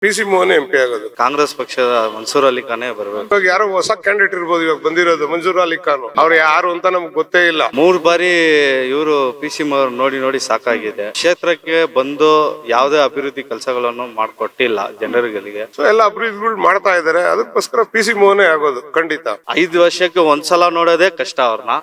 PC Mohan MP ಆಗೋದು. ಕಾಂಗ್ರೆಸ್ ಪಕ್ಷದ ಮನ್ಸೂರ್ ಅಲಿ ಖಾನೇ ಬರ್ಬೇಕು. ಇವಾಗ ಯಾರೋ ಹೊಸ ಕ್ಯಾಂಡಿಡೇಟ್ ಇರ್ಬೋದು, ಇವಾಗ ಬಂದಿರೋದು ಮನ್ಸೂರ್ ಅಲಿ ಖಾನ್. ಅವ್ರು ಯಾರು ಅಂತ ನಮ್ಗೆ ಗೊತ್ತೇ ಇಲ್ಲ. 3 ಬಾರಿ ಇವರು PC ಮೋಹನ್ ನೋಡಿ ಸಾಕಾಗಿದೆ. ಕ್ಷೇತ್ರಕ್ಕೆ ಬಂದು ಯಾವುದೇ ಅಭಿವೃದ್ಧಿ ಕೆಲಸಗಳನ್ನು ಮಾಡಿಕೊಟ್ಟಿಲ್ಲ ಜನರುಗಳಿಗೆ. ಸೊ ಎಲ್ಲ ಅಭಿವೃದ್ಧಿಗಳು ಮಾಡ್ತಾ ಇದಾರೆ, ಅದಕ್ಕೋಸ್ಕರ PC ಮೋಹನೇ ಆಗೋದು ಖಂಡಿತ. 5 ವರ್ಷಕ್ಕೆ ಒಂದ್ಸಲ ನೋಡೋದೇ ಕಷ್ಟ ಅವ್ರನ್ನ.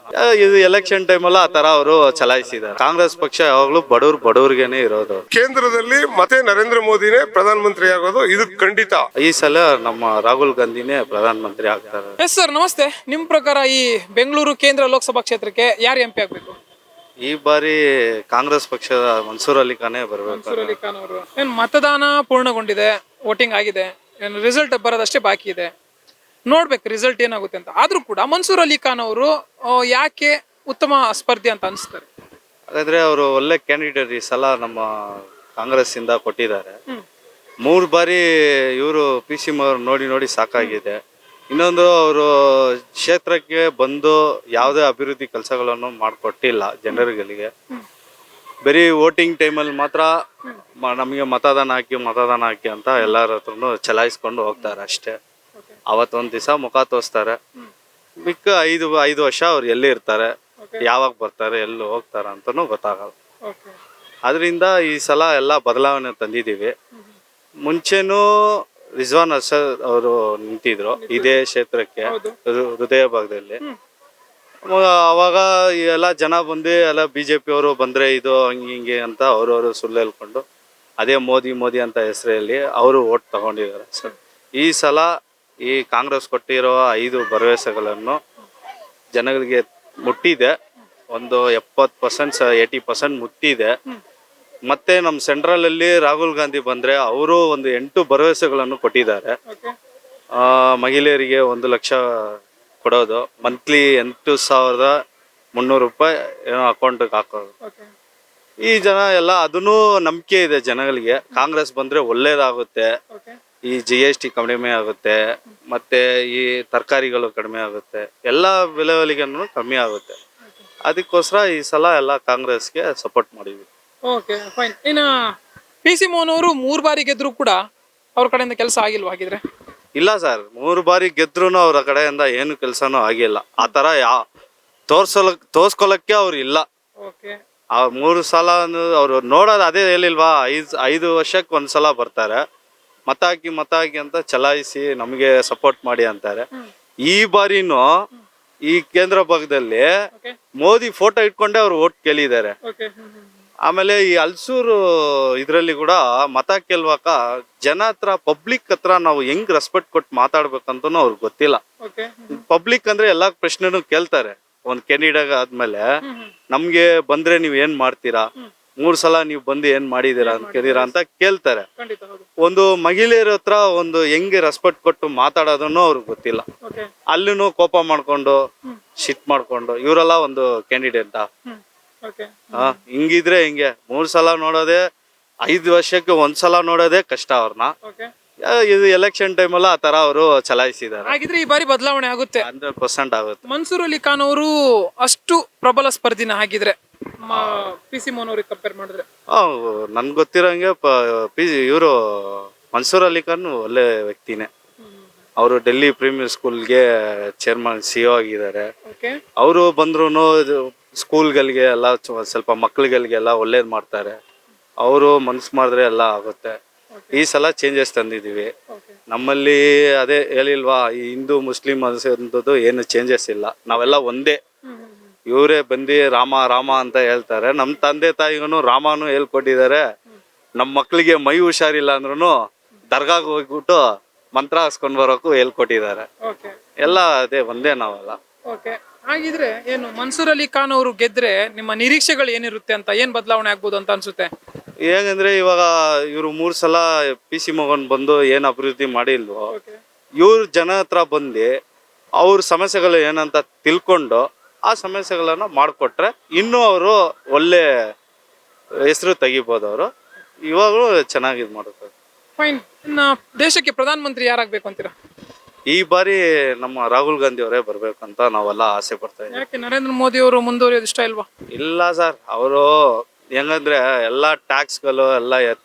ಇದು ಎಲೆಕ್ಷನ್ ಟೈಮ್ ಅಲ್ಲ ಆ ತರ ಅವರು ಚಲಾಯಿಸಿದ್ದಾರೆ. ಕಾಂಗ್ರೆಸ್ ಪಕ್ಷ ಯಾವಾಗ್ಲೂ ಬಡವ್ರಿಗೇನೆ ಇರೋದು. ಕೇಂದ್ರದಲ್ಲಿ ಮತ್ತೆ ನರೇಂದ್ರ ಮೋದಿನೇ ಪ್ರಧಾನ ಮಂತ್ರಿ ಆಗೋದು ಇದು ಖಂಡಿತ. ಈ ಸಲ ನಮ್ಮ ರಾಹುಲ್ ಗಾಂಧಿನೇ ಪ್ರಧಾನ ಮಂತ್ರಿ ಆಗ್ತಾರೆ. ಎಸ್ ಸರ್, ನಮಸ್ತೆ. ನಿಮ್ ಪ್ರಕಾರ ಈ ಬೆಂಗಳೂರು ಕೇಂದ್ರ ಲೋಕಸಭಾ ಕ್ಷೇತ್ರಕ್ಕೆ ಯಾರು MP ಆಗ್ಬೇಕು? ಈ ಬಾರಿ ಕಾಂಗ್ರೆಸ್ ಪಕ್ಷದ ಮನ್ಸೂರ್ ಅಲಿ ಖಾನೇ ಬರ್ಬೇಕು. ಮನ್ಸೂರ್ ಅಲಿ ಖಾನ್ ಅವರು. ಏನ್ ಮತದಾನ ಪೂರ್ಣಗೊಂಡಿದೆ, ವೋಟಿಂಗ್ ಆಗಿದೆ, ಏನು ರಿಸಲ್ಟ್ ಬರೋದಷ್ಟೇ ಬಾಕಿ ಇದೆ, ನೋಡ್ಬೇಕು ರಿಸಲ್ಟ್ ಏನಾಗುತ್ತೆ ಅಂತ. ಆದ್ರೂ ಕೂಡ ಮನ್ಸೂರ್ ಅಲಿ ಖಾನ್ ಅವರು ಯಾಕೆ ಉತ್ತಮ ಸ್ಪರ್ಧಿ ಅಂತ ಅನಿಸ್ತಾರೆ? ಹಾಗಾದ್ರೆ ಅವರು ಒಳ್ಳೆ ಕ್ಯಾಂಡಿಡೇಟ್ ಈ ಸಲ ನಮ್ಮ ಕಾಂಗ್ರೆಸ್ ಇಂದ ಕೊಟ್ಟಿದ್ದಾರೆ. 3 ಬಾರಿ ಇವರು PC ಮೋಹನ್ ನೋಡಿ ಸಾಕಾಗಿದೆ. ಇನ್ನೊಂದು ಅವರು ಕ್ಷೇತ್ರಕ್ಕೆ ಬಂದು ಯಾವುದೇ ಅಭಿವೃದ್ಧಿ ಕೆಲಸಗಳನ್ನು ಮಾಡಿಕೊಟ್ಟಿಲ್ಲ ಜನರುಗಳಿಗೆ. ಬರೀ ವೋಟಿಂಗ್ ಟೈಮಲ್ಲಿ ಮಾತ್ರ ನಮಗೆ ಮತದಾನ ಹಾಕಿ ಅಂತ ಎಲ್ಲರ ಹತ್ರನು ಚಲಾಯಿಸ್ಕೊಂಡು ಹೋಗ್ತಾರೆ ಅಷ್ಟೇ. ಅವತ್ತೊಂದು ದಿವಸ ಮುಖ ತೋರಿಸ್ತಾರೆ, ಮಿಕ್ಕ 5 ವರ್ಷ ಅವ್ರು ಎಲ್ಲಿ ಇರ್ತಾರೆ, ಯಾವಾಗ ಬರ್ತಾರೆ, ಎಲ್ಲಿ ಹೋಗ್ತಾರೆ ಅಂತನೂ ಗೊತ್ತಾಗಲ್ಲ. ಅದರಿಂದ ಈ ಸಲ ಎಲ್ಲ ಬದಲಾವಣೆ ತಂದಿದ್ದೀವಿ. ಮುಂಚೆನೂ ರಿಜ್ವಾನ್ ಅರ್ಷದ್ ಅವರು ನಿಂತಿದ್ರು ಇದೇ ಕ್ಷೇತ್ರಕ್ಕೆ ಹೃದಯ ಭಾಗದಲ್ಲಿ. ಅವಾಗ ಎಲ್ಲ ಜನ ಬಂದು ಎಲ್ಲ BJP ಅವರು ಬಂದ್ರೆ ಇದು ಹಿಂಗೆ ಅಂತ ಅವ್ರವರು ಸುಳ್ಳು ಹೇಳ್ಕೊಂಡು ಅದೇ ಮೋದಿ ಅಂತ ಹೆಸರಲ್ಲಿ ಅವರು ಓಟ್ ತಗೊಂಡಿದ್ದಾರೆ ಸರ್. ಈ ಸಲ ಈ ಕಾಂಗ್ರೆಸ್ ಕೊಟ್ಟಿರೋ 5 ಭರವಸೆಗಳನ್ನು ಜನಗಳಿಗೆ ಮುಟ್ಟಿದೆ. ಒಂದು 70% 80% ಮುಟ್ಟಿದೆ. ಮತ್ತೆ ನಮ್ಮ ಸೆಂಟ್ರಲ್ ಅಲ್ಲಿ ರಾಹುಲ್ ಗಾಂಧಿ ಬಂದ್ರೆ ಅವರು ಒಂದು 8 ಭರವಸೆಗಳನ್ನು ಕೊಟ್ಟಿದ್ದಾರೆ. ಮಹಿಳೆಯರಿಗೆ 1 ಲಕ್ಷ ಕೊಡೋದು, ಮಂತ್ಲಿ 8,300 ರೂಪಾಯಿ ಏನೋ ಅಕೌಂಟ್ಗೆ ಹಾಕೋದು. ಈ ಜನ ಎಲ್ಲ ಅದನ್ನೂ ನಂಬಿಕೆ ಇದೆ ಜನಗಳಿಗೆ. ಕಾಂಗ್ರೆಸ್ ಬಂದ್ರೆ ಒಳ್ಳೇದಾಗುತ್ತೆ, ಈ GST ಕಡಿಮೆ ಆಗುತ್ತೆ, ಮತ್ತೆ ಈ ತರಕಾರಿಗಳು ಕಡಿಮೆ ಆಗುತ್ತೆ, ಎಲ್ಲ ಬೆಲೆಗಳಿಗೂ ಕಮ್ಮಿ ಆಗುತ್ತೆ. ಅದಕ್ಕೋಸ್ಕರ ಈ ಸಲ ಎಲ್ಲ ಕಾಂಗ್ರೆಸ್ಗೆ ಸಪೋರ್ಟ್ ಮಾಡಿದ್ವಿ. Okay, fine. ಇನ್ನು PC ಮೋಹನ್ ಅವರು 3 ಬಾರಿ ಗೆದ್ರು ಕೂಡ ಅವ್ರ ಕಡೆಯಿಂದ ಕೆಲಸ ಆಗಿಲ್ವಾ ಹಾಗಿದ್ರೆ? ಇಲ್ಲ ಸರ್, 3 ಬಾರಿ ಗೆದ್ರು ಅವ್ರ ಕಡೆಯಿಂದ ಏನು ಕೆಲಸನೂ ಆಗಿಲ್ಲ. ಆ ತರ ತೋರ್ಸ್ಕೊಳಕ್ಕೆ ಅವ್ರು ಇಲ್ಲ. ಆ 3 ಸಲ ಅವ್ರು ನೋಡೋದು ಅದೇ ಹೇಳಿಲ್ವಾ, 5 ವರ್ಷಕ್ಕೆ ಒಂದ್ಸಲ ಬರ್ತಾರೆ, ಮತ ಹಾಕಿ ಅಂತ ಚಲಾಯಿಸಿ ನಮಗೆ ಸಪೋರ್ಟ್ ಮಾಡಿ ಅಂತಾರೆ. ಈ ಬಾರಿನೂ ಈ ಕೇಂದ್ರ ಭಾಗದಲ್ಲಿ ಮೋದಿ ಫೋಟೋ ಇಟ್ಕೊಂಡೆ ಅವ್ರು ಓಟ್ ಕೇಳಿದ್ದಾರೆ. ಆಮೇಲೆ ಈ ಹಲ್ಸೂರು ಇದ್ರಲ್ಲಿ ಕೂಡ ಮತ ಕೇಳುವಾಗ ಜನ ಹತ್ರ, ಪಬ್ಲಿಕ್ ಹತ್ರ ನಾವು ಹೆಂಗ್ ರೆಸ್ಪೆಕ್ಟ್ ಕೊಟ್ಟು ಮಾತಾಡ್ಬೇಕಂತನೂ ಅವ್ರಿಗೆ ಗೊತ್ತಿಲ್ಲ. ಪಬ್ಲಿಕ್ ಅಂದ್ರೆ ಎಲ್ಲಾ ಪ್ರಶ್ನೆನೂ ಕೇಳ್ತಾರೆ. ಒಂದ್ ಕ್ಯಾಂಡಿಡೇಟ್ ಆದ್ಮೇಲೆ ನಮ್ಗೆ ಬಂದ್ರೆ ನೀವ್ ಏನ್ ಮಾಡ್ತೀರಾ, 3 ಸಲ ನೀವು ಬಂದು ಏನ್ ಮಾಡಿದೀರಾ ಅಂತ ಕೇಳ್ತಾರೆ. ಒಂದು ಮಹಿಳೆಯರ ಹತ್ರ ಒಂದು ಹೆಂಗೆ ರೆಸ್ಪೆಕ್ಟ್ ಕೊಟ್ಟು ಮಾತಾಡೋದನ್ನು ಅವ್ರಿಗೆ ಗೊತ್ತಿಲ್ಲ. ಅಲ್ಲಿನೂ ಕೋಪ ಮಾಡ್ಕೊಂಡು ಶಿಟ್ ಮಾಡ್ಕೊಂಡು ಇವರೆಲ್ಲ ಒಂದು ಕ್ಯಾಂಡಿಡೇಟ್ ಹಿಂಗಿದ್ರೆ ಹಿಂಗೆ 3 ಸಲ ನೋಡೋದೇ, 5 ವರ್ಷಕ್ಕೆ ಒಂದ್ಸಲ ನೋಡೋದೇ ಕಷ್ಟ ಅವ್ರನ್ನ. ಇದು ಎಲೆಕ್ಷನ್ ಟೈಮ್ ಅಲ್ಲ ಆ ತರ ಅವರು ಚಲಾಯಿಸಿದ್ದಾರೆ. ಹಾಗಿದ್ರೆ ಈ ಬಾರಿ ಬದಲಾವಣೆ ಆಗುತ್ತೆ, 100% ಆಗುತ್ತೆ. ಮನ್ಸೂರ್ ಅಲಿ ಖಾನ್ ಅವರು ಅಷ್ಟು ಪ್ರಬಲ ಸ್ಪರ್ಧಿನ ಹಾಗಿದ್ರೆ PC ಮೋಹನ್ ಅವ್ರಿಗೆ ಕಂಪೇರ್ ಮಾಡಿದ್ರೆ? ನನ್ಗೆ ಗೊತ್ತಿರೋಂಗೆ ಇವರು ಮನ್ಸೂರ್ ಅಲಿ ಖಾನ್ ಒಳ್ಳೆ ವ್ಯಕ್ತಿನೇ. ಅವರು ಡೆಲ್ಲಿ ಪ್ರೀಮಿಯರ್ ಸ್ಕೂಲ್ಗೆ ಚೇರ್ಮನ್ CEO ಆಗಿದ್ದಾರೆ. ಅವರು ಬಂದ್ರು ಸ್ಕೂಲ್ಗಳಿಗೆ ಎಲ್ಲ ಸ್ವಲ್ಪ ಮಕ್ಳುಗಳಿಗೆಲ್ಲ ಒಳ್ಳೇದ್ ಮಾಡ್ತಾರೆ. ಅವರು ಮನ್ಸು ಮಾಡಿದ್ರೆ ಎಲ್ಲ ಆಗುತ್ತೆ. ಈ ಸಲ ಚೇಂಜಸ್ ತಂದಿದೀವಿ ನಮ್ಮಲ್ಲಿ. ಅದೇ ಹೇಳಿಲ್ವಾ, ಈ ಹಿಂದೂ ಮುಸ್ಲಿಂ ಅನ್ನೋದು ಏನು ಚೇಂಜಸ್ ಇಲ್ಲ, ನಾವೆಲ್ಲ ಒಂದೇ. ಇವರೇ ಬಂದು ರಾಮ ಅಂತ ಹೇಳ್ತಾರೆ. ನಮ್ಮ ತಂದೆ ತಾಯಿಗೂ ರಾಮನು ಹೇಳ್ಕೊಟ್ಟಿದ್ದಾರೆ. ನಮ್ಮ ಮಕ್ಳಿಗೆ ಮೈ ಹುಷಾರಿಲ್ಲ ಅಂದ್ರೂ ದರ್ಗಾಗ್ ಹೋಗ್ಬಿಟ್ಟು ಮಂತ್ರ ಹಾಸ್ಕೊಂಡ್ ಬರೋಕು ಹೇಳ್ಕೊಟ್ಟಿದ್ದಾರೆ. ಎಲ್ಲ ಅದೇ ಒಂದೇ ನಾವೆಲ್ಲ. ಹಾಗಿದ್ರೆ ಏನು ಮನ್ಸೂರ್ ಅಲಿ ಖಾನ್ ಅವರು ಗೆದ್ರೆ ನಿಮ್ಮ ನಿರೀಕ್ಷೆಗಳು ಏನಿರುತ್ತೆ ಅಂತ, ಏನ್ ಬದಲಾವಣೆ ಆಗ್ಬೋದು ಅಂತ ಅನ್ಸುತ್ತೆ? ಹೇಗಂದ್ರೆ ಇವಾಗ ಇವರು 3 ಸಲ PC ಮೋಹನ್ ಬಂದು ಏನ್ ಅಭಿವೃದ್ಧಿ ಮಾಡಿಲ್ವೋ, ಇವ್ರ ಜನ ಹತ್ರ ಬಂದು ಅವ್ರ ಸಮಸ್ಯೆಗಳು ಏನಂತ ತಿಳ್ಕೊಂಡು ಆ ಸಮಸ್ಯೆಗಳನ್ನ ಮಾಡಿಕೊಟ್ರೆ ಇನ್ನೂ ಅವರು ಒಳ್ಳೆ ಹೆಸರು ತೆಗಿಬೋದು. ಅವರು ಇವಾಗಲೂ ಚೆನ್ನಾಗಿ ಇದು ಮಾಡುತ್ತಾರೆ. ಫೈನ್. ಇನ್ನು ದೇಶಕ್ಕೆ ಪ್ರಧಾನ ಮಂತ್ರಿ ಯಾರಾಗಬೇಕು ಅಂತೀರಾ? ಈ ಬಾರಿ ನಮ್ಮ ರಾಹುಲ್ ಗಾಂಧಿ ಅವರೇ ಬರ್ಬೇಕಂತ ನಾವೆಲ್ಲ ಆಸೆ ಪಡ್ತಾ ಇದ್ದೀವಿ. ಯಾಕೆ ನರೇಂದ್ರ ಮೋದಿ ಅವರು ಮುಂದುವರಿಯೋದು ಇಷ್ಟ ಇಲ್ವಾ? ಇಲ್ಲ ಸರ್, ಅವರು ಹೆಂಗಂದ್ರೆ ಎಲ್ಲ ಟ್ಯಾಕ್ಸ್ಗಳು ಎಲ್ಲ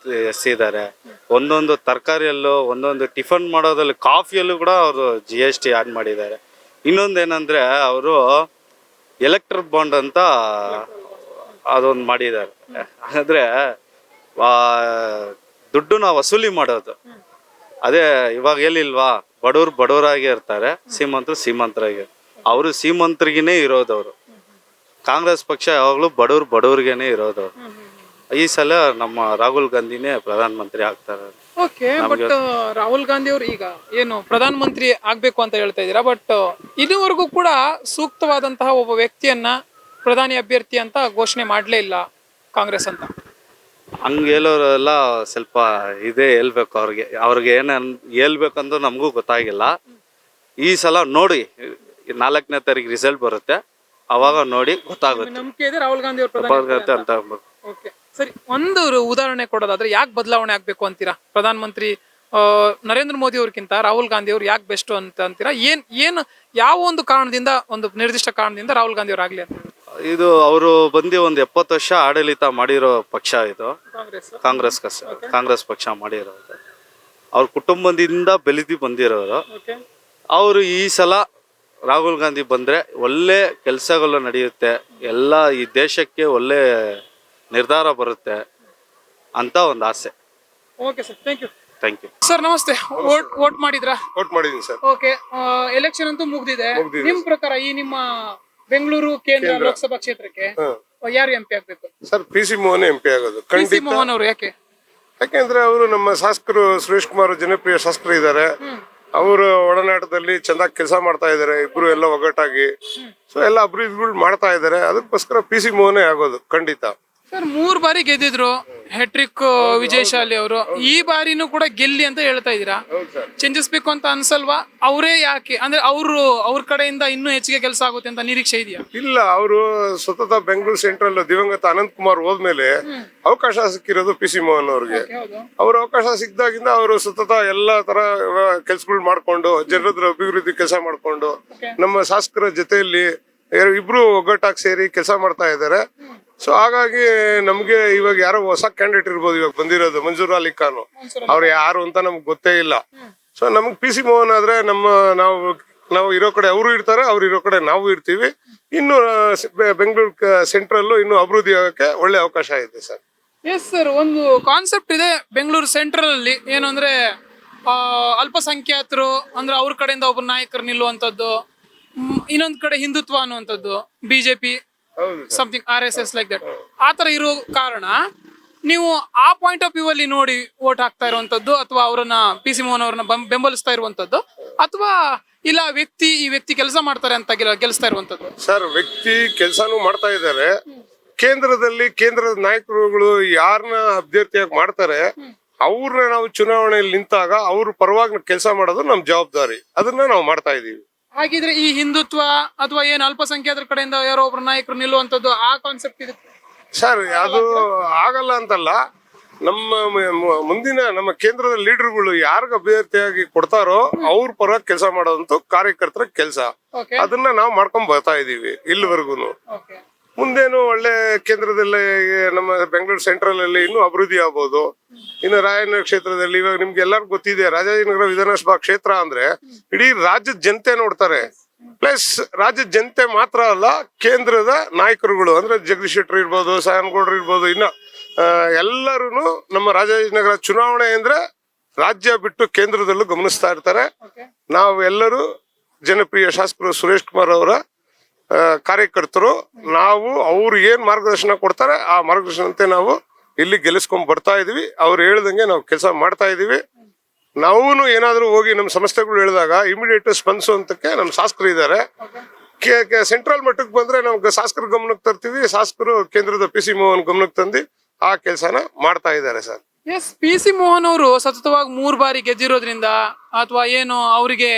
ಎಸ್ಸಿದ್ದಾರೆ. ಒಂದೊಂದು ತರಕಾರಿಯಲ್ಲೂ ಒಂದೊಂದು ಟಿಫನ್ ಮಾಡೋದ್ರಲ್ಲಿ ಕಾಫಿಯಲ್ಲೂ ಕೂಡ ಅವರು GST ಆಡ್ ಮಾಡಿದ್ದಾರೆ. ಇನ್ನೊಂದೇನಂದ್ರೆ ಅವರು ಎಲೆಕ್ಟ್ರಿಕ್ ಬಾಂಡ್ ಅಂತ ಅದೊಂದು ಮಾಡಿದ್ದಾರೆ. ಅಂದರೆ ದುಡ್ಡನ್ನ ವಸೂಲಿ ಮಾಡೋದು. ಅದೇ ಇವಾಗ ಹೇಳಿಲ್ವಾ, ಬಡವರಾಗೇ ಇರ್ತಾರೆ, ಶ್ರೀಮಂತರಾಗಿ. ಅವರು ಶ್ರೀಮಂತರಿಗೇ ಇರೋದವರು. ಕಾಂಗ್ರೆಸ್ ಪಕ್ಷ ಯಾವಾಗಲೂ ಬಡವ್ರಿಗೇನೆ ಇರೋದು. ಈ ಸಲ ನಮ್ಮ ರಾಹುಲ್ ಗಾಂಧಿನೇ ಪ್ರಧಾನಮಂತ್ರಿ ಆಗ್ತಾರೆ. ಓಕೆ, ಬಟ್ ರಾಹುಲ್ ಗಾಂಧಿ ಅವರು ಈಗ ಏನು ಪ್ರಧಾನ ಮಂತ್ರಿ ಆಗ್ಬೇಕು ಅಂತ ಹೇಳ್ತಾ ಇದ್ದೀರಾ, ಬಟ್ ಇದುವರೆಗೂ ಕೂಡ ಸೂಕ್ತವಾದಂತಹ ಒಬ್ಬ ವ್ಯಕ್ತಿಯನ್ನ ಪ್ರಧಾನಿ ಅಭ್ಯರ್ಥಿ ಅಂತ ಘೋಷಣೆ ಮಾಡಲೇ ಇಲ್ಲ ಕಾಂಗ್ರೆಸ್ ಅಂತ. ಹಂಗೆ ಹೇಳೋರೆಲ್ಲ ಸ್ವಲ್ಪ ಇದೇ ಹೇಳ್ಬೇಕು. ಅವ್ರಿಗೆ ಏನು ಹೇಳ್ಬೇಕಂತ ನಮಗೂ ಗೊತ್ತಾಗಿಲ್ಲ. ಈ ಸಲ ನೋಡಿ, 4ನೇ ತಾರೀಕು ರಿಸಲ್ಟ್ ಬರುತ್ತೆ, ಅವಾಗ ನೋಡಿ ಗೊತ್ತಾಗುತ್ತೆ. ನಂಬಿಕೆ ಇದೆ ರಾಹುಲ್ ಗಾಂಧಿ ಅವರು ಅಂತ. ಓಕೆ, ಸರಿ. ಒಂದು ಉದಾಹರಣೆ ಕೊಡೋದಾದ್ರೆ ಯಾಕೆ ಬದಲಾವಣೆ ಆಗ್ಬೇಕು ಅಂತೀರಾ? ಪ್ರಧಾನ ಮಂತ್ರಿ ನರೇಂದ್ರ ಮೋದಿ ಅವ್ರಿಗಿಂತ ರಾಹುಲ್ ಗಾಂಧಿ ಅವ್ರು ಯಾಕೆ ಬೆಸ್ಟ್ ಅಂತ ಅಂತೀರಾ? ಏನು ಯಾವ ಒಂದು ಕಾರಣದಿಂದ, ಒಂದು ನಿರ್ದಿಷ್ಟ ಕಾರಣದಿಂದ ರಾಹುಲ್ ಗಾಂಧಿ ಅವ್ರು ಆಗ್ಲಿ ಅಂತ? ಇದು ಅವರು ಬಂದು ಒಂದು 70 ವರ್ಷ ಆಡಳಿತ ಮಾಡಿರೋ ಪಕ್ಷ ಇದು ಕಾಂಗ್ರೆಸ್ ಪಕ್ಷ ಮಾಡಿರೋದು. ಅವ್ರ ಕುಟುಂಬದಿಂದ ಬೆಳೆದು ಬಂದಿರೋರು. ಅವರು ಈ ಸಲ ರಾಹುಲ್ ಗಾಂಧಿ ಬಂದರೆ ಒಳ್ಳೆ ಕೆಲಸಗಳು ನಡೆಯುತ್ತೆ, ಎಲ್ಲ ಈ ದೇಶಕ್ಕೆ ಒಳ್ಳೆ ನಿರ್ಧಾರ ಬರುತ್ತೆ ಅಂತ ಒಂದು ಆಸೆ. Okay sir, thank you sir. ನಮಸ್ತೆ. ವೋಟ್ ಮಾಡಿದ್ರಾ? ವೋಟ್ ಮಾಡಿದೀನಿ ಸರ್. ಓಕೆ, ಎಲೆಕ್ಷನ್ ಅಂತೂ ಮುಗ್ದಿದೆ. ನಿಮ್ ಪ್ರಕಾರ ಈ ನಿಮ್ಮ ಬೆಂಗಳೂರು ಕೇಂದ್ರ ಲೋಕಸಭಾ ಕ್ಷೇತ್ರಕ್ಕೆ ಯಾರು MP ಆಗ್ಬೇಕು? ಸರ್, PC ಮೋಹನ್ MP ಆಗೋದು PC ಮೋಹನ್ ಅವರು. ಯಾಕೆಂದ್ರೆ ಅವರು ನಮ್ಮ ಶಾಸಕರು ಸುರೇಶ್ ಕುಮಾರ್ ಜನಪ್ರಿಯ ಶಾಸಕರು ಇದ್ದಾರೆ. ಅವರು ಒಡನಾಟದಲ್ಲಿ ಚೆಂದಾಗಿ ಕೆಲಸ ಮಾಡ್ತಾ ಇದ್ದಾರೆ, ಇಬ್ರು ಎಲ್ಲ ಒಗ್ಗಟ್ಟಾಗಿ. ಸೊ ಎಲ್ಲ ಅಭಿವೃದ್ಧಿಗಳು ಮಾಡ್ತಾ ಇದ್ದಾರೆ. ಅದಕ್ಕೋಸ್ಕರ PC ಮೋಹನೇ ಆಗೋದು ಖಂಡಿತ. ಸರ್, 3 ಬಾರಿ ಗೆದ್ದಿದ್ರು, ಹ್ಯಾಟ್ರಿಕ್ ವಿಜಯಶಾಲಿ ಅವರು. ಈ ಬಾರಿನೂ ಕೂಡ ಗೆಲ್ಲಿ ಅಂತ ಹೇಳ್ತಾ ಇದೀರಾ. ಚೇಂಜಸ್ ಬೇಕು ಅಂತ ಅನ್ಸಲ್ವಾ? ಅವರೇ ಯಾಕೆ ಅಂದ್ರೆ ಅವ್ರ ಕಡೆಯಿಂದ ಇನ್ನೂ ಹೆಚ್ಚಿಗೆ ಕೆಲಸ ಆಗುತ್ತೆ ಅಂತ ನಿರೀಕ್ಷೆ ಇದೆಯಾ? ಇಲ್ಲ, ಅವರು ಸತತ ಬೆಂಗಳೂರು ಸೆಂಟ್ರಲ್ ದಿವಂಗತ ಅನಂತ್ ಕುಮಾರ್ ಹೋದ್ಮೇಲೆ ಅವಕಾಶ ಸಿಕ್ಕಿರೋದು PC ಮೋಹನ್ ಅವ್ರಿಗೆ. ಅವ್ರ ಅವಕಾಶ ಸಿಕ್ಕಿದಾಗಿಂದ ಅವರು ಸತತ ಎಲ್ಲಾ ತರ ಕೆಲ್ಸಗಳು ಮಾಡ್ಕೊಂಡು, ಜನರ ಅಭಿವೃದ್ಧಿ ಕೆಲಸ ಮಾಡ್ಕೊಂಡು, ನಮ್ಮ ಶಾಸಕರ ಜೊತೆಯಲ್ಲಿ ಇಬ್ರು ಒಗ್ಗಟ್ಟಾಗಿ ಸೇರಿ ಕೆಲಸ ಮಾಡ್ತಾ ಇದ್ದಾರೆ. ಸೊ ಹಾಗಾಗಿ ನಮ್ಗೆ ಇವಾಗ ಯಾರೋ ಹೊಸ ಕ್ಯಾಂಡಿಡೇಟ್ ಇರ್ಬೋದು. ಇವಾಗ ಬಂದಿರೋದು ಮಂಜೂರ್ ಅಲಿ ಖಾನ್, ಅವ್ರು ಯಾರು ಅಂತ ನಮ್ಗೆ ಗೊತ್ತೇ ಇಲ್ಲ. ಸೊ ನಮ್ಗೆ PC ಮೋಹನ್ ಆದ್ರೆ ನಾವು ಇರೋ ಕಡೆ ಅವರು ಇರ್ತಾರೆ, ಅವ್ರು ಇರೋ ಕಡೆ ನಾವು ಇರ್ತೀವಿ. ಇನ್ನು ಬೆಂಗಳೂರು ಸೆಂಟ್ರಲ್ ಇನ್ನು ಅಭಿವೃದ್ಧಿ ಆಗಕ್ಕೆ ಒಳ್ಳೆ ಅವಕಾಶ ಇದೆ ಸರ್. ಎಸ್ ಸರ್, ಒಂದು ಕಾನ್ಸೆಪ್ಟ್ ಇದೆ ಬೆಂಗಳೂರು ಸೆಂಟ್ರಲ್ ಅಲ್ಲಿ. ಏನು ಅಂದ್ರೆ ಅಲ್ಪಸಂಖ್ಯಾತರು ಅಂದ್ರೆ ಅವ್ರ ಕಡೆಯಿಂದ ಒಬ್ಬ ನಾಯಕರು ನಿಲ್ಲುವಂಥದ್ದು, ಇನ್ನೊಂದ್ ಕಡೆ ಹಿಂದುತ್ವ ಅನ್ನುವಂಥದ್ದು, BJP something RSS like that. ಆ ತರ ಇರೋ ಕಾರಣ ನೀವು ಆ ಪಾಯಿಂಟ್ ಆಫ್ ವ್ಯೂ ಅಲ್ಲಿ ನೋಡಿ ವೋಟ್ ಹಾಕ್ತಾ ಇರುವಂತದ್ದು, ಅಥವಾ ಅವರನ್ನ PC ಮೋಹನ್ ಅವ್ರನ್ನ ಬೆಂಬಲಿಸ್ತಾ ಇರುವಂತದ್ದು, ಅಥವಾ ಇಲ್ಲ ಈ ವ್ಯಕ್ತಿ ಕೆಲಸ ಮಾಡ್ತಾರೆ ಅಂತ ಗೆಲ್ಲಿಸ್ತಾ ಇರುವಂತದ್ದು? ಸರ್, ವ್ಯಕ್ತಿ ಕೆಲಸನೂ ಮಾಡ್ತಾ ಇದ್ದಾರೆ. ಕೇಂದ್ರದ ನಾಯಕರುಗಳು ಯಾರನ್ನ ಅಭ್ಯರ್ಥಿಯಾಗಿ ಮಾಡ್ತಾರೆ ಅವ್ರನ್ನ ನಾವು ಚುನಾವಣೆಯಲ್ಲಿ ನಿಂತಾಗ ಅವ್ರ ಪರವಾಗಿ ಕೆಲಸ ಮಾಡೋದು ನಮ್ ಜವಾಬ್ದಾರಿ. ಅದನ್ನ ನಾವು ಮಾಡ್ತಾ ಇದೀವಿ. ಹಾಗಿದ್ರೆ ಈ ಹಿಂದುತ್ವ ಅಥವಾ ಏನು ಅಲ್ಪಸಂಖ್ಯಾತರ ಕಡೆಯಿಂದ ಯಾರೋ ಒಬ್ರು ನಾಯಕರು ನಿಲ್ಲುವಂತದ್ದು, ಆ ಕಾನ್ಸೆಪ್ಟ್ ಇದೆ ಸರ್. ಅದು ಆಗಲ್ಲ ಅಂತಲ್ಲ. ನಮ್ಮ ಕೇಂದ್ರದ ಲೀಡರ್ಗಳು ಯಾರಿಗ ಅಭ್ಯರ್ಥಿಯಾಗಿ ಕೊಡ್ತಾರೋ ಅವ್ರ ಪರ ಕೆಲಸ ಮಾಡೋದಂತೂ ಕಾರ್ಯಕರ್ತರ ಕೆಲಸ. ಅದನ್ನ ನಾವು ಮಾಡ್ಕೊಂಡ್ ಬರ್ತಾ ಇದೀವಿ ಇಲ್ಲಿವರೆಗೂ. ಮುಂದೇನು ಒಳ್ಳೆ ಕೇಂದ್ರದಲ್ಲಿ ನಮ್ಮ ಬೆಂಗಳೂರು ಸೆಂಟ್ರಲ್ ಅಲ್ಲಿ ಇನ್ನೂ ಅಭಿವೃದ್ಧಿ ಆಗ್ಬೋದು. ಇನ್ನು ರಾಯನಗರ ಕ್ಷೇತ್ರದಲ್ಲಿ ಇವಾಗ ನಿಮ್ಗೆ ಎಲ್ಲರಿಗೂ ಗೊತ್ತಿದೆ, ರಾಜಾಜಿನಗರ ವಿಧಾನಸಭಾ ಕ್ಷೇತ್ರ ಅಂದ್ರೆ ಇಡೀ ರಾಜ್ಯದ ಜನತೆ ನೋಡ್ತಾರೆ. ಪ್ಲಸ್ ರಾಜ್ಯದ ಜನತೆ ಮಾತ್ರ ಅಲ್ಲ, ಕೇಂದ್ರದ ನಾಯಕರುಗಳು ಅಂದ್ರೆ ಜಗದೀಶ್ ಶೆಟ್ಟರ್ ಇರ್ಬೋದು, ಸಾಯನಗೌಡರು ಇರ್ಬೋದು, ಇನ್ನ ಎಲ್ಲರೂ ನಮ್ಮ ರಾಜಾಜಿನಗರ ಚುನಾವಣೆ ಅಂದ್ರೆ ರಾಜ್ಯ ಬಿಟ್ಟು ಕೇಂದ್ರದಲ್ಲೂ ಗಮನಿಸ್ತಾ ಇರ್ತಾರೆ. ನಾವು ಎಲ್ಲರೂ ಜನಪ್ರಿಯ ಶಾಸಕರು ಸುರೇಶ್ ಕುಮಾರ್ ಅವರ ಕಾರ್ಯಕರ್ತರು. ನಾವು ಅವ್ರು ಏನ್ ಮಾರ್ಗದರ್ಶನ ಕೊಡ್ತಾರೆ ಆ ಮಾರ್ಗದರ್ಶನಂತೆ ನಾವು ಇಲ್ಲಿ ಗೆಲ್ಲಿಸ್ಕೊಂಡ್ ಬರ್ತಾ ಇದೀವಿ. ಅವ್ರು ಹೇಳ್ದಂಗೆ ನಾವು ಕೆಲಸ ಮಾಡ್ತಾ ಇದೀವಿ. ನಾವು ಏನಾದ್ರೂ ಹೋಗಿ ನಮ್ಮ ಸಮಸ್ಯೆಗಳು ಹೇಳಿದಾಗ ಇಮಿಡಿಯೇಟ್ ಸ್ಪಂದಿಸುವಂತಕ್ಕೆ ನಮ್ಮ ಶಾಸಕರು ಇದ್ದಾರೆ. ಸೆಂಟ್ರಲ್ ಮಟ್ಟಕ್ಕೆ ಬಂದ್ರೆ ನಮ್ಗೆ ಶಾಸಕರ ಗಮನಕ್ಕೆ ತರ್ತೀವಿ. ಶಾಸಕರು ಕೇಂದ್ರದ PC ಮೋಹನ್ ಗಮನಕ್ಕೆ ತಂದು ಆ ಕೆಲಸನ ಮಾಡ್ತಾ ಇದ್ದಾರೆ ಸರ್. ಎಸ್, PC ಮೋಹನ್ ಅವರು ಸತತವಾಗಿ 3 ಬಾರಿ ಗೆದ್ದಿರೋದ್ರಿಂದ, ಅಥವಾ ಏನು ಅವರಿಗೆ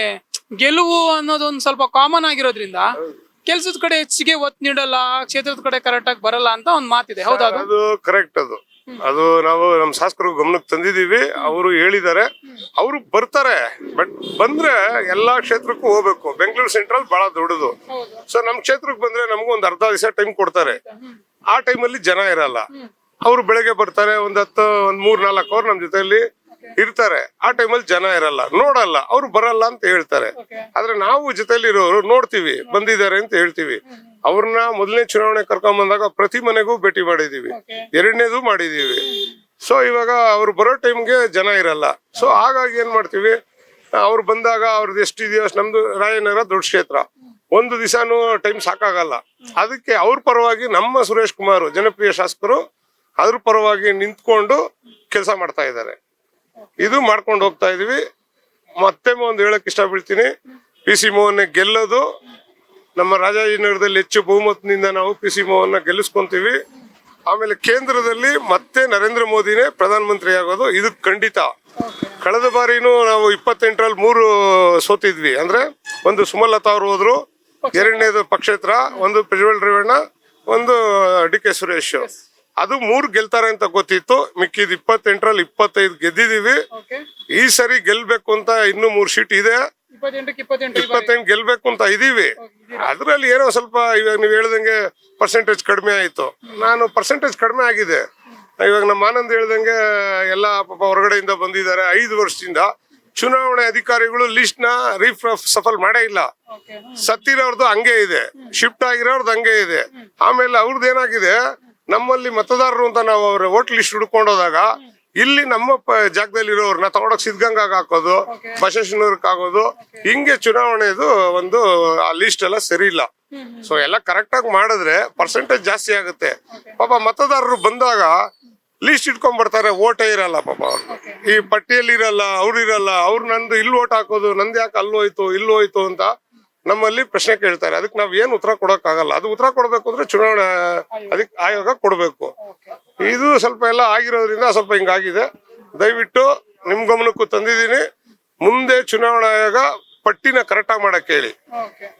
ಗೆಲುವು ಅನ್ನೋದೊಂದು ಸ್ವಲ್ಪ ಕಾಮನ್ ಆಗಿರೋದ್ರಿಂದ ಕೆಲ್ಸದ ಕಡೆ ಹೆಚ್ಚಿಗೆ ಒತ್ತು ನೀಡಲ್ಲ, ಕ್ಷೇತ್ರದ ಕಡೆ ಕರೆಕ್ಟ್ ಆಗಿ ಬರಲ್ಲ ಅಂತ ಒಂದು ಮಾತಿದೆ. ಹೌದಾ? ಅದು ಕರೆಕ್ಟ್. ಅದು ನಾವು ನಮ್ಮ ಶಾಸಕರು ಗಮನಕ್ಕೆ ತಂದಿದೀವಿ. ಅವರು ಹೇಳಿದ್ದಾರೆ, ಅವರು ಬರ್ತಾರೆ. ಬಟ್ ಬಂದ್ರೆ ಎಲ್ಲಾ ಕ್ಷೇತ್ರಕ್ಕೂ ಹೋಗ್ಬೇಕು. ಬೆಂಗಳೂರು ಸೆಂಟ್ರಲ್ ಬಹಳ ದೊಡ್ಡದು. ಸೊ ನಮ್ ಕ್ಷೇತ್ರಕ್ಕೆ ಬಂದ್ರೆ ನಮಗೂ ಒಂದು ಅರ್ಧ ದಿವಸ ಟೈಮ್ ಕೊಡ್ತಾರೆ. ಆ ಟೈಮಲ್ಲಿ ಜನ ಇರಲ್ಲ. ಅವ್ರು ಬೆಳಗ್ಗೆ ಬರ್ತಾರೆ, ಒಂದ್ 3-4 ಅವರ್ ನಮ್ ಜೊತೆಲಿ ಇರ್ತಾರೆ. ಆ ಟೈಮಲ್ಲಿ ಜನ ಇರಲ್ಲ, ನೋಡಲ್ಲ, ಅವ್ರು ಬರಲ್ಲ ಅಂತ ಹೇಳ್ತಾರೆ. ಆದ್ರೆ ನಾವು ಜೊತೆಲಿ ಇರೋರು ನೋಡ್ತೀವಿ, ಬಂದಿದ್ದಾರೆ ಅಂತ ಹೇಳ್ತೀವಿ. ಅವ್ರನ್ನ ಮೊದಲನೇ ಚುನಾವಣೆ ಕರ್ಕೊಂಡ್ ಬಂದಾಗ ಪ್ರತಿ ಮನೆಗೂ ಭೇಟಿ ಮಾಡಿದೀವಿ, 2ನೇದು ಮಾಡಿದೀವಿ. ಸೊ ಇವಾಗ ಅವ್ರು ಬರೋ ಟೈಮ್ಗೆ ಜನ ಇರಲ್ಲ. ಸೊ ಹಾಗಾಗಿ ಏನ್ ಮಾಡ್ತೀವಿ, ಅವ್ರು ಬಂದಾಗ ಅವ್ರದ್ದು ಎಷ್ಟಿದೆಯೋ ಅಷ್ಟು. ನಮ್ದು ರಾಯನಗರ ದೊಡ್ಡ ಕ್ಷೇತ್ರ, ಒಂದು ದಿವಸನೂ ಟೈಮ್ ಸಾಕಾಗಲ್ಲ. ಅದಕ್ಕೆ ಅವ್ರ ಪರವಾಗಿ ನಮ್ಮ ಸುರೇಶ್ ಕುಮಾರ್ ಜನಪ್ರಿಯ ಶಾಸಕರು ಅದ್ರ ಪರವಾಗಿ ನಿಂತ್ಕೊಂಡು ಕೆಲಸ ಮಾಡ್ತಾ ಇದ್ದಾರೆ. ಇದು ಮಾಡ್ಕೊಂಡು ಹೋಗ್ತಾ ಇದೀವಿ. ಮತ್ತೆ ಒಂದು ಹೇಳಕ್ ಇಷ್ಟ ಬೀಳ್ತೀನಿ, PC ಮೋಹನ್ ಗೆಲ್ಲೋದು ನಮ್ಮ ರಾಜಾಜಿನಗರದಲ್ಲಿ ಹೆಚ್ಚು ಬಹುಮತದಿಂದ ನಾವು PC ಮೋಹನ್ ಗೆಲ್ಲಿಸ್ಕೊಂತೀವಿ. ಆಮೇಲೆ ಕೇಂದ್ರದಲ್ಲಿ ಮತ್ತೆ ನರೇಂದ್ರ ಮೋದಿನೇ ಪ್ರಧಾನಮಂತ್ರಿ ಆಗೋದು ಇದು ಖಂಡಿತ. ಕಳೆದ ಬಾರಿನೂ ನಾವು 28ರಲ್ಲಿ 3 ಸೋತಿದ್ವಿ. ಅಂದ್ರೆ ಒಂದು ಸುಮಲತಾ ಅವ್ರು ಹೋದ್ರು, 2ನೇದು ಪಕ್ಷೇತರ, ಒಂದು ಪ್ರಜ್ವಲ್ ರೇವಣ್ಣ, ಒಂದು DK ಸುರೇಶ್. ಅದು 3 ಗೆಲ್ತಾರೆ ಅಂತ ಗೊತ್ತಿತ್ತು. ಮಿಕ್ಕಿದ್ 28ರಲ್ಲಿ 25 ಗೆದ್ದಿದೀವಿ. ಈ ಸರಿ ಗೆಲ್ಬೇಕು ಅಂತ ಇನ್ನೂ 3 ಸೀಟ್ ಇದೆ. 28 ಗೆಲ್ಬೇಕು ಅಂತ ಇದೀವಿ. ಅದ್ರಲ್ಲಿ ಏನೋ ಸ್ವಲ್ಪ ಇವಾಗ ನೀವು ಹೇಳ್ದಂಗೆ ಪರ್ಸೆಂಟೇಜ್ ಕಡಿಮೆ ಆಯ್ತು. ನಾನು ಪರ್ಸೆಂಟೇಜ್ ಕಡಿಮೆ ಆಗಿದೆ. ಇವಾಗ ನಮ್ಮ ಆನಂದ್ ಹೇಳ್ದಂಗೆ ಎಲ್ಲ ಪಾಪ ಹೊರಗಡೆಯಿಂದ ಬಂದಿದ್ದಾರೆ. 5 ವರ್ಷದಿಂದ ಚುನಾವಣೆ ಅಧಿಕಾರಿಗಳು ಲಿಸ್ಟ್ ನ ಸಫಲ್ ಮಾಡೇ ಇಲ್ಲ. ಸತ್ತಿರೋರ್ದು ಹಂಗೆ ಇದೆ, ಶಿಫ್ಟ್ ಆಗಿರೋರ್ದು ಹಂಗೆ ಇದೆ. ಆಮೇಲೆ ಅವ್ರದ್ದು ಏನಾಗಿದೆ, ನಮ್ಮಲ್ಲಿ ಮತದಾರರು ಅಂತ ನಾವು ಅವ್ರ ವೋಟ್ ಲಿಸ್ಟ್ ಹುಡ್ಕೊಂಡೋದಾಗ ಇಲ್ಲಿ ನಮ್ಮ ಜಾಗದಲ್ಲಿ ಇರೋರ್ನ ತಗೊಂಡೋಗಿ ಸಿದ್ಧಗಂಗಾಗ ಹಾಕೋದು, ಬಸವೇಶ್ವರಕ್ಕೆ ಆಗೋದು, ಹಿಂಗೆ ಚುನಾವಣೆದು ಒಂದು ಆ ಲಿಸ್ಟ್ ಎಲ್ಲ ಸರಿ ಇಲ್ಲ. ಸೊ ಎಲ್ಲ ಕರೆಕ್ಟ್ ಆಗಿ ಮಾಡಿದ್ರೆ ಪರ್ಸೆಂಟೇಜ್ ಜಾಸ್ತಿ ಆಗುತ್ತೆ. ಪಾಪ ಮತದಾರರು ಬಂದಾಗ ಲೀಸ್ಟ್ ಇಟ್ಕೊಂಡ್ ಬರ್ತಾರೆ, ಓಟೇ ಇರಲ್ಲ ಪಾಪ ಅವ್ರು. ಈ ಪಟ್ಟಿಯಲ್ಲಿ ಇರಲ್ಲ, ಅವ್ರು ಇರಲ್ಲ. ಅವ್ರು ನಂದು ಇಲ್ಲಿ ಓಟ್ ಹಾಕೋದು, ನಂದು ಯಾಕೆ ಅಲ್ಲೋಯ್ತು ಇಲ್ಲೋಯ್ತು ಅಂತ ನಮ್ಮಲ್ಲಿ ಪ್ರಶ್ನೆ ಕೇಳ್ತಾರೆ. ಅದಕ್ಕೆ ನಾವ್ ಏನ್ ಉತ್ತರ ಕೊಡಕ್ ಆಗಲ್ಲ. ಅದು ಉತ್ತರ ಕೊಡ್ಬೇಕು ಅಂದ್ರೆ ಚುನಾವಣೆ ಆಯೋಗ ಕೊಡ್ಬೇಕು. ಇದು ಸ್ವಲ್ಪ ಎಲ್ಲ ಆಗಿರೋದ್ರಿಂದ ಸ್ವಲ್ಪ ಹಿಂಗಾಗಿದೆ. ದಯವಿಟ್ಟು ನಿಮ್ ಗಮನಕ್ಕೂ ತಂದಿದ್ದೀನಿ. ಮುಂದೆ ಚುನಾವಣಾ ಆಯೋಗ ಪಟ್ಟಿನ ಕರೆಕ್ಟ್ ಆಗಿ ಮಾಡಕ್ ಹೇಳಿ,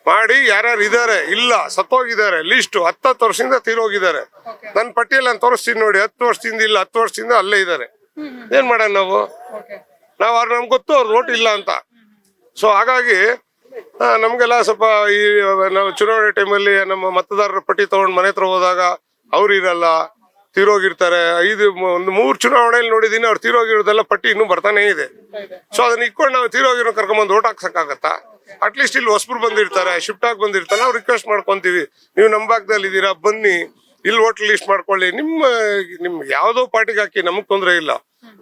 ಮಾಡಿ ಯಾರ್ಯಾರು ಇದಾರೆ, ಇಲ್ಲ ಸತ್ತೋಗಿದ್ದಾರೆ, ಲಿಸ್ಟ್ 10 ವರ್ಷದಿಂದ ತೀರೋಗಿದ್ದಾರೆ. ನನ್ನ ಪಟ್ಟಿಯಲ್ಲಿ ನಾನು ತೋರಿಸ್ತೀನಿ ನೋಡಿ, 10 ವರ್ಷದಿಂದ ಇಲ್ಲ, 10 ವರ್ಷದಿಂದ ಅಲ್ಲೇ ಇದ್ದಾರೆ. ಏನ್ ಮಾಡೋಣ ನಾವು ನಮ್ಗೆ ಗೊತ್ತು ಅವ್ರ ಓಟ್ ಇಲ್ಲ ಅಂತ. ಸೊ ಹಾಗಾಗಿ ನಮ್ಗೆಲ್ಲ ಸ್ವಲ್ಪ ಈ ನಾವು ಚುನಾವಣೆ ಟೈಮಲ್ಲಿ ನಮ್ಮ ಮತದಾರರ ಪಟ್ಟಿ ತಗೊಂಡ್ ಮನೆ ಹತ್ರ ಹೋದಾಗ ಅವ್ರು ಇರಲ್ಲ, ತೀರೋಗಿರ್ತಾರೆ. 3 ಚುನಾವಣೆಯಲ್ಲಿ ನೋಡಿದೀನಿ, ಅವ್ರು ತೀರೋಗಿರೋದೆಲ್ಲ ಪಟ್ಟಿ ಇನ್ನೂ ಬರ್ತಾನೆ ಇದೆ. ಸೊ ಅದನ್ನ ಇಟ್ಕೊಂಡು ನಾವು ತೀರೋಗಿರೋ ಕರ್ಕೊಂಬಂದು ಓಟ್ ಹಾಕ್ಸಕ್ಕಾಗತ್ತಾ? ಅಟ್ಲೀಸ್ಟ್ ಇಲ್ಲಿ ಹೊಸಬ್ರು ಬಂದಿರ್ತಾರೆ, ಶಿಫ್ಟ್ ಆಗಿ ಬಂದಿರ್ತಾರೆ, ನಾವು ರಿಕ್ವೆಸ್ಟ್ ಮಾಡ್ಕೊಂತೀವಿ, ನೀವು ನಮ್ಮ ಭಾಗದಲ್ಲಿ ಇದ್ದೀರಾ, ಬನ್ನಿ ಇಲ್ಲಿ ವೋಟ್ ಲಿಸ್ಟ್ ಮಾಡ್ಕೊಳ್ಳಿ. ನಿಮ್ಗೆ ಯಾವ್ದೋ ಪಾರ್ಟಿಗೆ ಹಾಕಿ, ನಮಗ್ ತೊಂದರೆ ಇಲ್ಲ.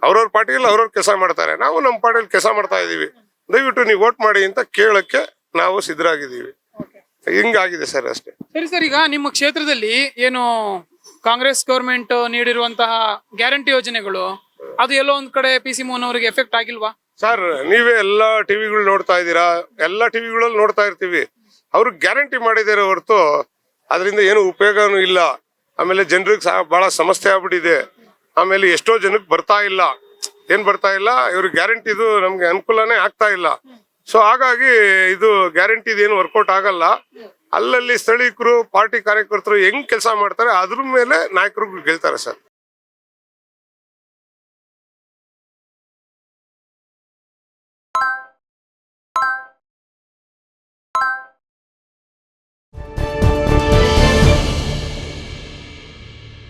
ಅವ್ರವ್ರ ಪಾರ್ಟಿಯಲ್ಲಿ ಅವ್ರವ್ರ ಕೆಲಸ ಮಾಡ್ತಾರೆ, ನಾವು ನಮ್ಮ ಪಾರ್ಟಿಯಲ್ಲಿ ಕೆಲಸ ಮಾಡ್ತಾ ಇದೀವಿ. ದಯವಿಟ್ಟು ನೀವು ವೋಟ್ ಮಾಡಿ ಅಂತ ಕೇಳಕ್ಕೆ ನಾವು ಸಿದ್ಧರಾಗಿದ್ದೀವಿ. ಹಿಂಗಾಗಿದೆ ಸರ್, ಅಷ್ಟೇ. ಸರಿ ಸರ್, ಈಗ ನಿಮ್ಮ ಕ್ಷೇತ್ರದಲ್ಲಿ ಏನು ಕಾಂಗ್ರೆಸ್ ಗವರ್ಮೆಂಟ್ ನೀಡಿರುವಂತಹ ಗ್ಯಾರಂಟಿ ಯೋಜನೆಗಳು ಅದು ಎಲ್ಲೋ ಒಂದ್ ಕಡೆ PC ಮೋಹನ್ ಅವರಿಗೆ ಎಫೆಕ್ಟ್ ಆಗಿಲ್ವಾ ಸರ್? ನೀವೇ ಎಲ್ಲಾ ಟಿವಿಗಳು ನೋಡ್ತಾ ಇದ್ದೀರಾ, ಎಲ್ಲಾ ಟಿವಿಗಳಲ್ಲಿ ನೋಡ್ತಾ ಇರ್ತೀವಿ. ಅವ್ರು ಗ್ಯಾರಂಟಿ ಮಾಡಿದಾರೆ ಹೊರತು ಅದರಿಂದ ಏನು ಉಪಯೋಗನೂ ಇಲ್ಲ. ಆಮೇಲೆ ಜನರಿಗೆ ಬಹಳ ಸಮಸ್ಯೆ ಆಗ್ಬಿಟ್ಟಿದೆ. ಆಮೇಲೆ ಎಷ್ಟೋ ಜನಕ್ಕೆ ಬರ್ತಾ ಇಲ್ಲ. ಇವ್ರಿಗೆ ಗ್ಯಾರಂಟಿದು ನಮ್ಗೆ ಅನುಕೂಲನೇ ಆಗ್ತಾ ಇಲ್ಲ. ಸೊ ಹಾಗಾಗಿ ಇದು ಗ್ಯಾರಂಟಿದು ಏನು ವರ್ಕೌಟ್ ಆಗಲ್ಲ. ಅಲ್ಲಲ್ಲಿ ಸ್ಥಳೀಕರು, ಪಾರ್ಟಿ ಕಾರ್ಯಕರ್ತರು ಹೆಂಗ್ ಕೆಲಸ ಮಾಡ್ತಾರೆ ಅದ್ರ ಮೇಲೆ ನಾಯಕರು ಗೆಲ್ತಾರೆ ಸರ್.